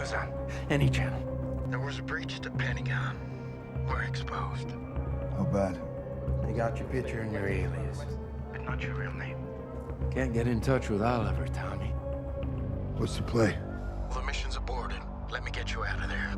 news on any channel? There was a breach at the Pentagon. We're exposed. How bad? They got your picture and your alias, But not your real name. can't get in touch with Oliver, Tommy. What's the play? The mission's aborted. Let me get you out of there.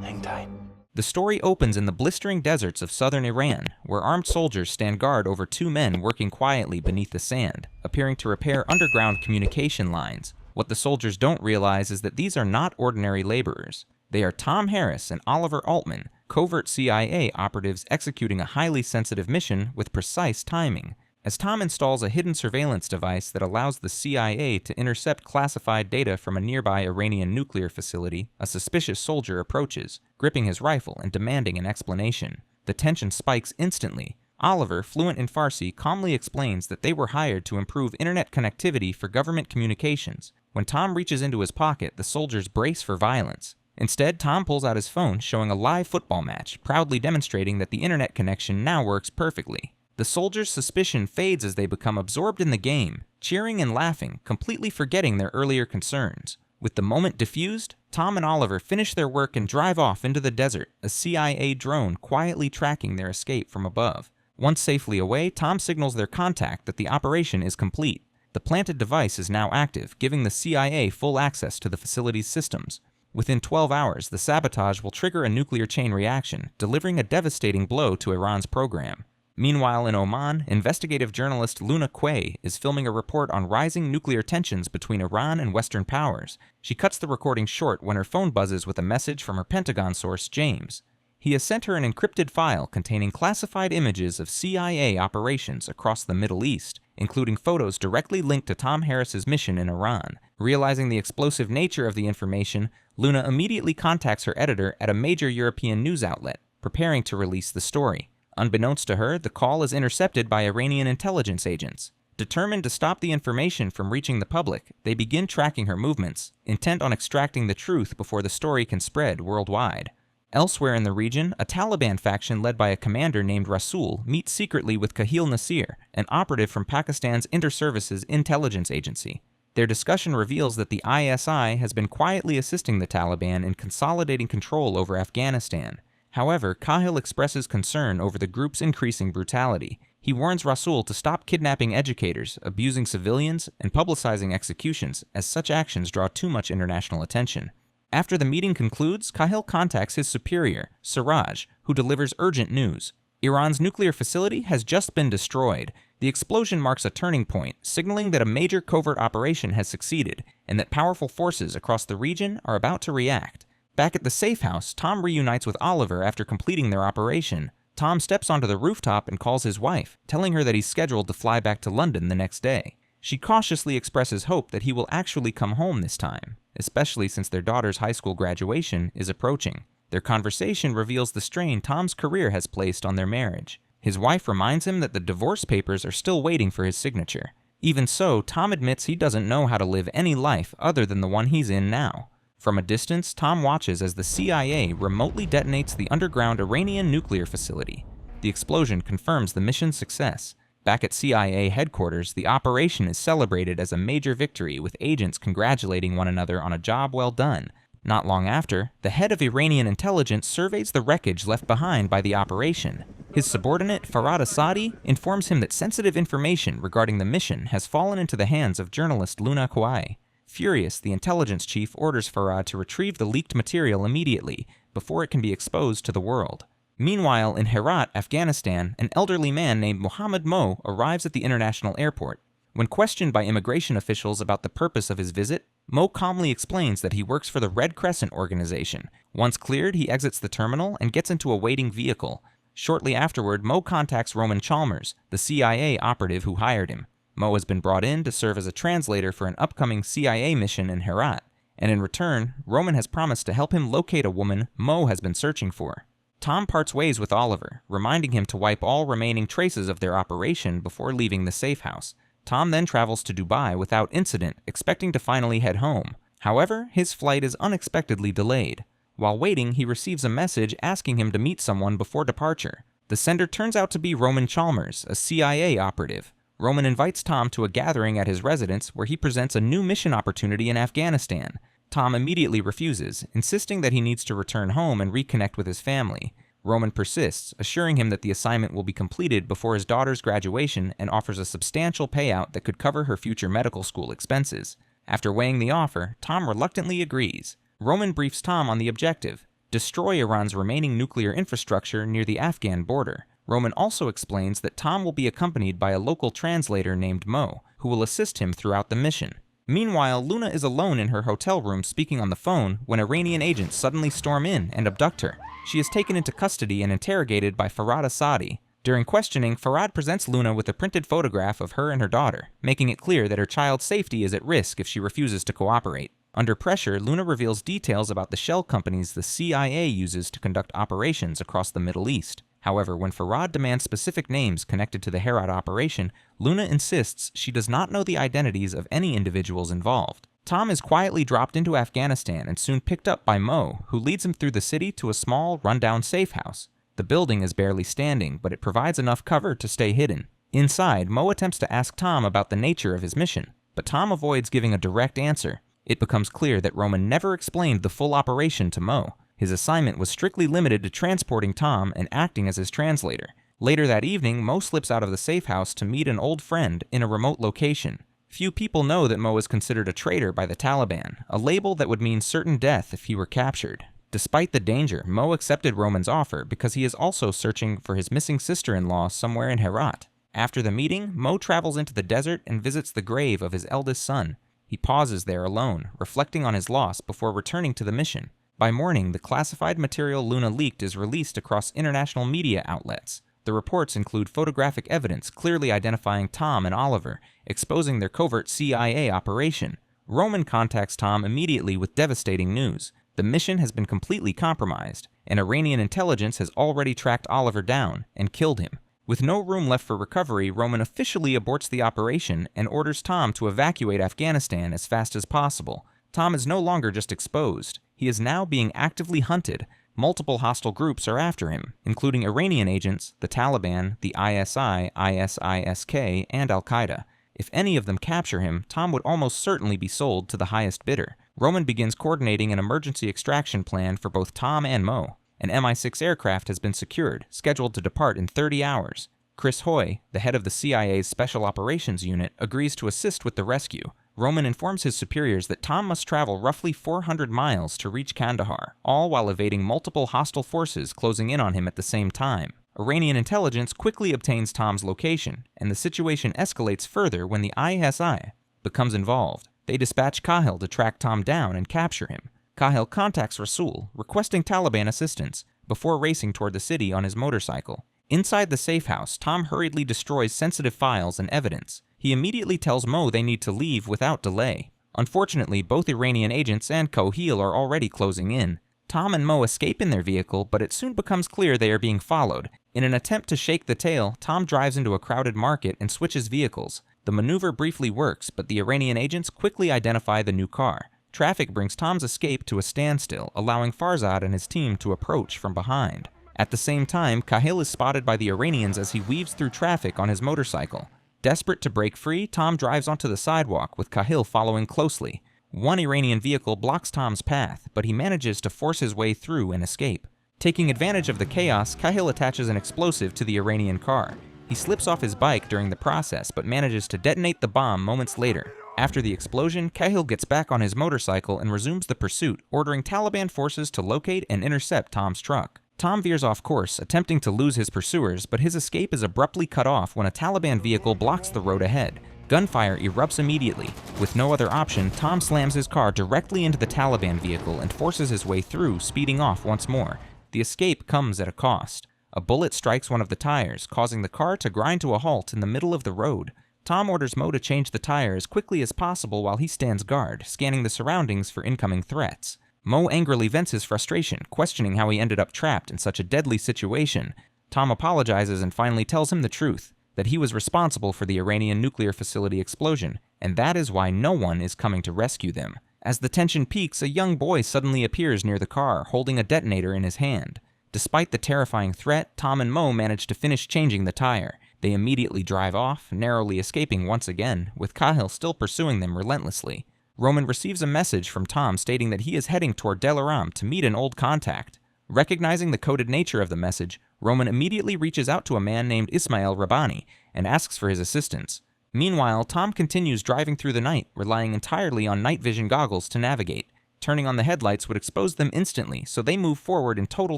Hang tight. The story opens in the blistering deserts of southern Iran, where armed soldiers stand guard over two men working quietly beneath the sand, appearing to repair underground communication lines. What the soldiers don't realize is that these are not ordinary laborers. They are Tom Harris and Oliver Altman, covert CIA operatives executing a highly sensitive mission with precise timing. As Tom installs a hidden surveillance device that allows the CIA to intercept classified data from a nearby Iranian nuclear facility, a suspicious soldier approaches, gripping his rifle and demanding an explanation. The tension spikes instantly. Oliver, fluent in Farsi, calmly explains that they were hired to improve internet connectivity for government communications. When Tom reaches into his pocket, the soldiers brace for violence. Instead, Tom pulls out his phone, showing a live football match, proudly demonstrating that the internet connection now works perfectly. The soldiers' suspicion fades as they become absorbed in the game, cheering and laughing, completely forgetting their earlier concerns. With the moment diffused, Tom and Oliver finish their work and drive off into the desert, a CIA drone quietly tracking their escape from above. Once safely away, Tom signals their contact that the operation is complete. The planted device is now active, giving the CIA full access to the facility's systems. Within 12 hours, the sabotage will trigger a nuclear chain reaction, delivering a devastating blow to Iran's program. Meanwhile, in Oman, investigative journalist Luna Quay is filming a report on rising nuclear tensions between Iran and Western powers. She cuts the recording short when her phone buzzes with a message from her Pentagon source, James. He has sent her an encrypted file containing classified images of CIA operations across the Middle East, including photos directly linked to Tom Harris's mission in Iran. Realizing the explosive nature of the information, Luna immediately contacts her editor at a major European news outlet, preparing to release the story. Unbeknownst to her, the call is intercepted by Iranian intelligence agents. Determined to stop the information from reaching the public, they begin tracking her movements, intent on extracting the truth before the story can spread worldwide. Elsewhere in the region, a Taliban faction led by a commander named Rasul meets secretly with Kahil Nasir, an operative from Pakistan's Inter-Services Intelligence Agency. Their discussion reveals that the ISI has been quietly assisting the Taliban in consolidating control over Afghanistan. However, Kahil expresses concern over the group's increasing brutality. He warns Rasul to stop kidnapping educators, abusing civilians, and publicizing executions, as such actions draw too much international attention. After the meeting concludes, Kahil contacts his superior, Siraj, who delivers urgent news. Iran's nuclear facility has just been destroyed. The explosion marks a turning point, signaling that a major covert operation has succeeded, and that powerful forces across the region are about to react. Back at the safe house, Tom reunites with Oliver after completing their operation. Tom steps onto the rooftop and calls his wife, telling her that he's scheduled to fly back to London the next day. She cautiously expresses hope that he will actually come home this time, especially since their daughter's high school graduation is approaching. Their conversation reveals the strain Tom's career has placed on their marriage. His wife reminds him that the divorce papers are still waiting for his signature. Even so, Tom admits he doesn't know how to live any life other than the one he's in now. From a distance, Tom watches as the CIA remotely detonates the underground Iranian nuclear facility. The explosion confirms the mission's success. Back at CIA headquarters, the operation is celebrated as a major victory, with agents congratulating one another on a job well done. Not long after, the head of Iranian intelligence surveys the wreckage left behind by the operation. His subordinate, Farhad Asadi, informs him that sensitive information regarding the mission has fallen into the hands of journalist Luna Quay. Furious, the intelligence chief orders Farhad to retrieve the leaked material immediately, before it can be exposed to the world. Meanwhile, in Herat, Afghanistan, an elderly man named Mohammed Mo arrives at the international airport. When questioned by immigration officials about the purpose of his visit, Mo calmly explains that he works for the Red Crescent organization. Once cleared, he exits the terminal and gets into a waiting vehicle. Shortly afterward, Mo contacts Roman Chalmers, the CIA operative who hired him. Mo has been brought in to serve as a translator for an upcoming CIA mission in Herat, and in return, Roman has promised to help him locate a woman Mo has been searching for. Tom parts ways with Oliver, reminding him to wipe all remaining traces of their operation before leaving the safe house. Tom then travels to Dubai without incident, expecting to finally head home. However, his flight is unexpectedly delayed. While waiting, he receives a message asking him to meet someone before departure. The sender turns out to be Roman Chalmers, a CIA operative. Roman invites Tom to a gathering at his residence where he presents a new mission opportunity in Afghanistan. Tom immediately refuses, insisting that he needs to return home and reconnect with his family. Roman persists, assuring him that the assignment will be completed before his daughter's graduation and offers a substantial payout that could cover her future medical school expenses. After weighing the offer, Tom reluctantly agrees. Roman briefs Tom on the objective: destroy Iran's remaining nuclear infrastructure near the Afghan border. Roman also explains that Tom will be accompanied by a local translator named Mo, who will assist him throughout the mission. Meanwhile, Luna is alone in her hotel room speaking on the phone when Iranian agents suddenly storm in and abduct her. She is taken into custody and interrogated by Farhad Asadi. During questioning, Farhad presents Luna with a printed photograph of her and her daughter, making it clear that her child's safety is at risk if she refuses to cooperate. Under pressure, Luna reveals details about the shell companies the CIA uses to conduct operations across the Middle East. However, when Farhad demands specific names connected to the Herat operation, Luna insists she does not know the identities of any individuals involved. Tom is quietly dropped into Afghanistan and soon picked up by Mo, who leads him through the city to a small, rundown safe house. The building is barely standing, but it provides enough cover to stay hidden. Inside, Mo attempts to ask Tom about the nature of his mission, but Tom avoids giving a direct answer. It becomes clear that Roman never explained the full operation to Mo. His assignment was strictly limited to transporting Tom and acting as his translator. Later that evening, Mo slips out of the safe house to meet an old friend in a remote location. Few people know that Mo is considered a traitor by the Taliban, a label that would mean certain death if he were captured. Despite the danger, Mo accepted Roman's offer because he is also searching for his missing sister-in-law somewhere in Herat. After the meeting, Mo travels into the desert and visits the grave of his eldest son. He pauses there alone, reflecting on his loss before returning to the mission. By morning, the classified material Luna leaked is released across international media outlets. The reports include photographic evidence clearly identifying Tom and Oliver, exposing their covert CIA operation. Roman contacts Tom immediately with devastating news. The mission has been completely compromised, and Iranian intelligence has already tracked Oliver down and killed him. With no room left for recovery, Roman officially aborts the operation and orders Tom to evacuate Afghanistan as fast as possible. Tom is no longer just exposed. He is now being actively hunted. Multiple hostile groups are after him, including Iranian agents, the Taliban, the ISI, ISISK, and Al-Qaeda. If any of them capture him, Tom would almost certainly be sold to the highest bidder. Roman begins coordinating an emergency extraction plan for both Tom and Mo. An Mi-6 aircraft has been secured, scheduled to depart in 30 hours. Chris Hoy, the head of the CIA's Special Operations Unit, agrees to assist with the rescue. Roman informs his superiors that Tom must travel roughly 400 miles to reach Kandahar, all while evading multiple hostile forces closing in on him at the same time. Iranian intelligence quickly obtains Tom's location, and the situation escalates further when the ISI becomes involved. They dispatch Kahil to track Tom down and capture him. Kahil contacts Rasul, requesting Taliban assistance, before racing toward the city on his motorcycle. Inside the safe house, Tom hurriedly destroys sensitive files and evidence. He immediately tells Mo they need to leave without delay. Unfortunately, both Iranian agents and Kahil are already closing in. Tom and Mo escape in their vehicle, but it soon becomes clear they are being followed. In an attempt to shake the tail, Tom drives into a crowded market and switches vehicles. The maneuver briefly works, but the Iranian agents quickly identify the new car. Traffic brings Tom's escape to a standstill, allowing Farzad and his team to approach from behind. At the same time, Kahil is spotted by the Iranians as he weaves through traffic on his motorcycle. Desperate to break free, Tom drives onto the sidewalk, with Kahil following closely. One Iranian vehicle blocks Tom's path, but he manages to force his way through and escape. Taking advantage of the chaos, Kahil attaches an explosive to the Iranian car. He slips off his bike during the process, but manages to detonate the bomb moments later. After the explosion, Kahil gets back on his motorcycle and resumes the pursuit, ordering Taliban forces to locate and intercept Tom's truck. Tom veers off course, attempting to lose his pursuers, but his escape is abruptly cut off when a Taliban vehicle blocks the road ahead. Gunfire erupts immediately. With no other option, Tom slams his car directly into the Taliban vehicle and forces his way through, speeding off once more. The escape comes at a cost. A bullet strikes one of the tires, causing the car to grind to a halt in the middle of the road. Tom orders Mo to change the tire as quickly as possible while he stands guard, scanning the surroundings for incoming threats. Mo angrily vents his frustration, questioning how he ended up trapped in such a deadly situation. Tom apologizes and finally tells him the truth, that he was responsible for the Iranian nuclear facility explosion, and that is why no one is coming to rescue them. As the tension peaks, a young boy suddenly appears near the car, holding a detonator in his hand. Despite the terrifying threat, Tom and Mo manage to finish changing the tire. They immediately drive off, narrowly escaping once again, with Kahil still pursuing them relentlessly. Roman receives a message from Tom stating that he is heading toward Delaram to meet an old contact. Recognizing the coded nature of the message, Roman immediately reaches out to a man named Ismail Rabbani and asks for his assistance. Meanwhile, Tom continues driving through the night, relying entirely on night vision goggles to navigate. Turning on the headlights would expose them instantly, so they move forward in total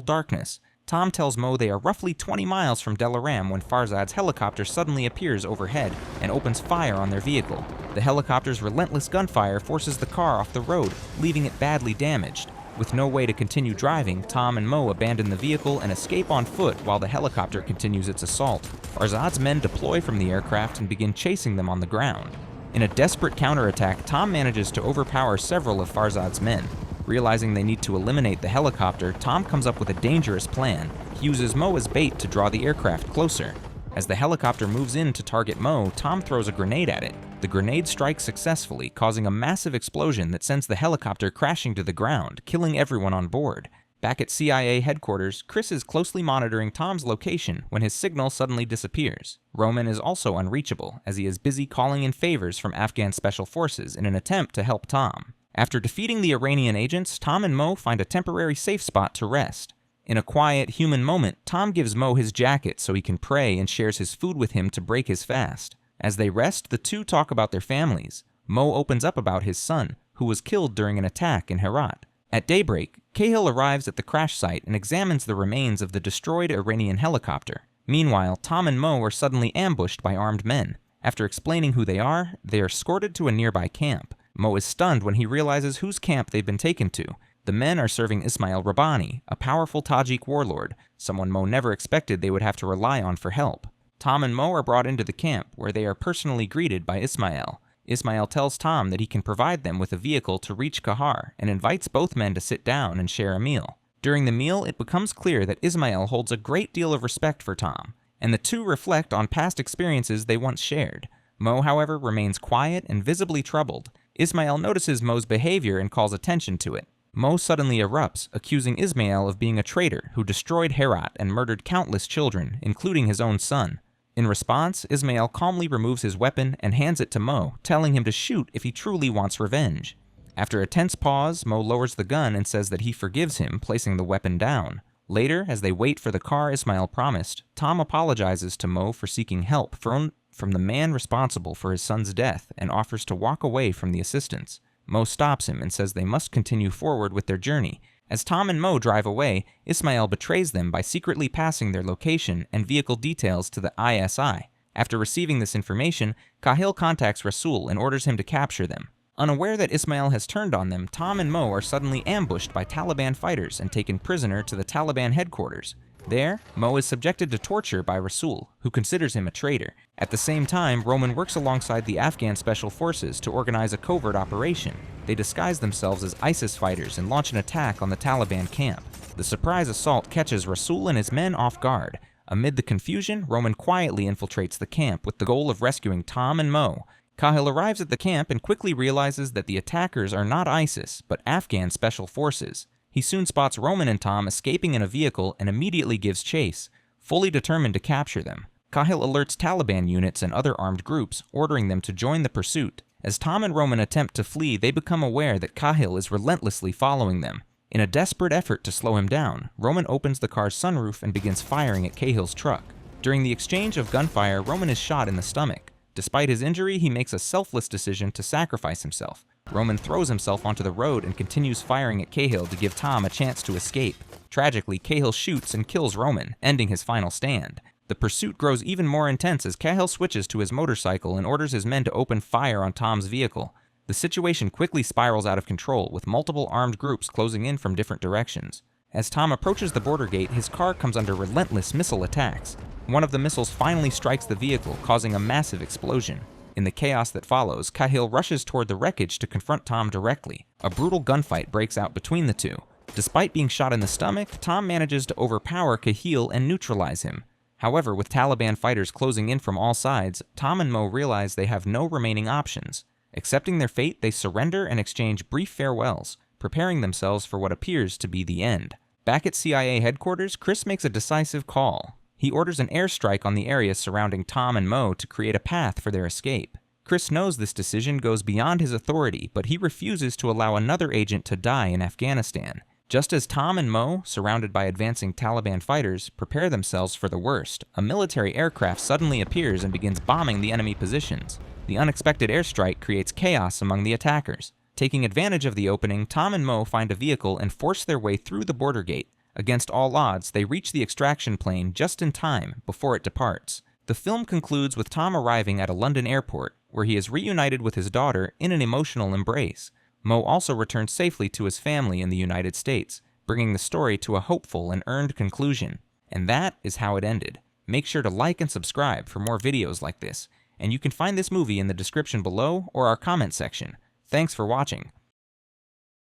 darkness. Tom tells Mo they are roughly 20 miles from Delaram when Farzad's helicopter suddenly appears overhead and opens fire on their vehicle. The helicopter's relentless gunfire forces the car off the road, leaving it badly damaged. With no way to continue driving, Tom and Mo abandon the vehicle and escape on foot while the helicopter continues its assault. Farzad's men deploy from the aircraft and begin chasing them on the ground. In a desperate counterattack, Tom manages to overpower several of Farzad's men. Realizing they need to eliminate the helicopter, Tom comes up with a dangerous plan. He uses Mo as bait to draw the aircraft closer. As the helicopter moves in to target Mo, Tom throws a grenade at it. The grenade strikes successfully, causing a massive explosion that sends the helicopter crashing to the ground, killing everyone on board. Back at CIA headquarters, Chris is closely monitoring Tom's location when his signal suddenly disappears. Roman is also unreachable, as he is busy calling in favors from Afghan special forces in an attempt to help Tom. After defeating the Iranian agents, Tom and Mo find a temporary safe spot to rest. In a quiet, human moment, Tom gives Mo his jacket so he can pray and shares his food with him to break his fast. As they rest, the two talk about their families. Mo opens up about his son, who was killed during an attack in Herat. At daybreak, Cahill arrives at the crash site and examines the remains of the destroyed Iranian helicopter. Meanwhile, Tom and Mo are suddenly ambushed by armed men. After explaining who they are escorted to a nearby camp. Mo is stunned when he realizes whose camp they've been taken to. The men are serving Ismail Rabbani, a powerful Tajik warlord, someone Mo never expected they would have to rely on for help. Tom and Mo are brought into the camp, where they are personally greeted by Ismail. Ismail tells Tom that he can provide them with a vehicle to reach Kandahar and invites both men to sit down and share a meal. During the meal, it becomes clear that Ismail holds a great deal of respect for Tom, and the two reflect on past experiences they once shared. Mo, however, remains quiet and visibly troubled. Ismail notices Mo's behavior and calls attention to it. Mo suddenly erupts, accusing Ismail of being a traitor who destroyed Herat and murdered countless children, including his own son. In response, Ismail calmly removes his weapon and hands it to Mo, telling him to shoot if he truly wants revenge. After a tense pause, Mo lowers the gun and says that he forgives him, placing the weapon down. Later, as they wait for the car Ismail promised, Tom apologizes to Mo for seeking help from the man responsible for his son's death and offers to walk away from the assistance. Mo stops him and says they must continue forward with their journey. As Tom and Mo drive away, Ismail betrays them by secretly passing their location and vehicle details to the ISI. After receiving this information, Cahill contacts Rasul and orders him to capture them. Unaware that Ismail has turned on them, Tom and Mo are suddenly ambushed by Taliban fighters and taken prisoner to the Taliban headquarters. There, Mo is subjected to torture by Rasul, who considers him a traitor. At the same time, Roman works alongside the Afghan special forces to organize a covert operation. They disguise themselves as ISIS fighters and launch an attack on the Taliban camp. The surprise assault catches Rasul and his men off guard. Amid the confusion, Roman quietly infiltrates the camp with the goal of rescuing Tom and Mo. Cahill arrives at the camp and quickly realizes that the attackers are not ISIS, but Afghan special forces. He soon spots Roman and Tom escaping in a vehicle and immediately gives chase, fully determined to capture them. Cahill alerts Taliban units and other armed groups, ordering them to join the pursuit. As Tom and Roman attempt to flee, they become aware that Cahill is relentlessly following them. In a desperate effort to slow him down, Roman opens the car's sunroof and begins firing at Cahill's truck. During the exchange of gunfire, Roman is shot in the stomach. Despite his injury, he makes a selfless decision to sacrifice himself. Roman throws himself onto the road and continues firing at Cahill to give Tom a chance to escape. Tragically, Cahill shoots and kills Roman, ending his final stand. The pursuit grows even more intense as Cahill switches to his motorcycle and orders his men to open fire on Tom's vehicle. The situation quickly spirals out of control, with multiple armed groups closing in from different directions. As Tom approaches the border gate, his car comes under relentless missile attacks. One of the missiles finally strikes the vehicle, causing a massive explosion. In the chaos that follows, Cahill rushes toward the wreckage to confront Tom directly. A brutal gunfight breaks out between the two. Despite being shot in the stomach, Tom manages to overpower Cahill and neutralize him. However, with Taliban fighters closing in from all sides, Tom and Mo realize they have no remaining options. Accepting their fate, they surrender and exchange brief farewells, preparing themselves for what appears to be the end. Back at CIA headquarters, Chris makes a decisive call. He orders an airstrike on the area surrounding Tom and Mo to create a path for their escape. Chris knows this decision goes beyond his authority, but he refuses to allow another agent to die in Afghanistan. Just as Tom and Mo, surrounded by advancing Taliban fighters, prepare themselves for the worst, a military aircraft suddenly appears and begins bombing the enemy positions. The unexpected airstrike creates chaos among the attackers. Taking advantage of the opening, Tom and Mo find a vehicle and force their way through the border gate. Against all odds, they reach the extraction plane just in time before it departs. The film concludes with Tom arriving at a London airport, where he is reunited with his daughter in an emotional embrace. Mo also returns safely to his family in the United States, bringing the story to a hopeful and earned conclusion. And that is how it ended. Make sure to like and subscribe for more videos like this, and you can find this movie in the description below or our comment section. Thanks for watching.